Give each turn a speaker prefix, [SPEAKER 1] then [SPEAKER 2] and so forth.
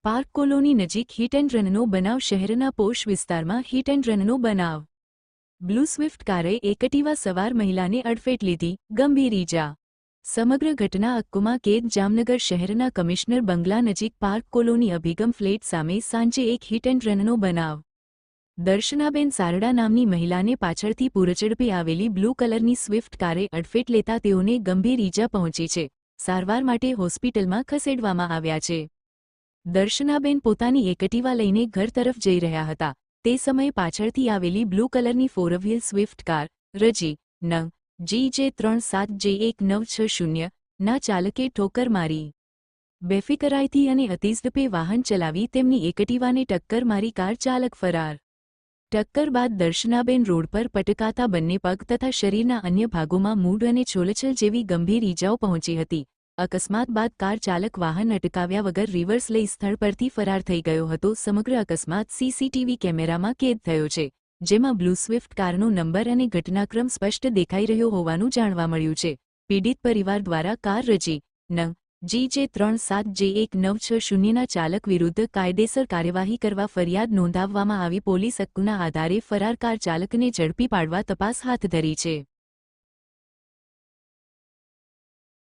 [SPEAKER 1] Park colony નજીક hit and રનનો બનાવ. શહેરના પોશ વિસ્તારમાં હિટ એન્ડ રનનો બનાવ. બ્લુ સ્વિફ્ટ કારે એકટીવા સવાર મહિલાને અડફેટ લીધી, ગંભીર ઈજા. સમગ્ર ઘટના અક્કુમાં કેદ. જામનગર શહેરના કમિશનર બંગલા નજીક પાર્ક કોલોની અભિગમ ફ્લેટ સામે સાંજે એક હિટ એન્ડ રનનો બનાવ. દર્શનાબેન સારડા નામની મહિલાને પાછળથી પૂરઝડપે આવેલી બ્લુ કલરની સ્વિફ્ટ કારે અડફેટ લેતા તેઓને ગંભીર ઈજા પહોંચી છે. સારવાર માટે હોસ્પિટલમાં ખસેડવામાં આવ્યા છે. દર્શનાબેન પોતાની એકટીવા લઈને ઘર તરફ જઈ રહ્યા હતા. તે સમયે પાછળથી આવેલી બ્લુ કલરની ફોર વ્હીલ સ્વિફ્ટ કાર રજી નં GJ37J1960 ના ચાલકે ઠોકર મારી. બેફિકરાઈથી અને અતિઝડપે વાહન ચલાવી તેમની એકટીવાને ટક્કર મારી. કાર ચાલક ફરાર. ટક્કર બાદ દર્શનાબેન રોડ પર પટકાતા બંને પગ તથા શરીરના અન્ય ભાગોમાં મૂઢ અને છોલછલ જેવી ગંભીર ઈજાઓ પહોંચી હતી. અકસ્માત બાદ કાર ચાલક વાહન અટકાવ્યા વગર રિવર્સ લઈ સ્થળ પરથી ફરાર થઈ ગયો હતો. સમગ્ર અકસ્માત સીસીટીવી કેમેરામાં કેદ થયો છે, જેમાં બ્લુ સ્વિફ્ટ કારનો નંબર અને ઘટનાક્રમ સ્પષ્ટ દેખાઈ રહ્યો હોવાનું જાણવા મળ્યું છે. પીડિત પરિવાર દ્વારા કાર રજી નં GJ37J1960 ના ચાલક વિરુદ્ધ કાયદેસર કાર્યવાહી કરવા ફરિયાદ નોંધાવવામાં આવી. પોલીસ અક્કુના આધારે ફરાર કાર ચાલકને ઝડપી પાડવા તપાસ હાથ ધરી છે.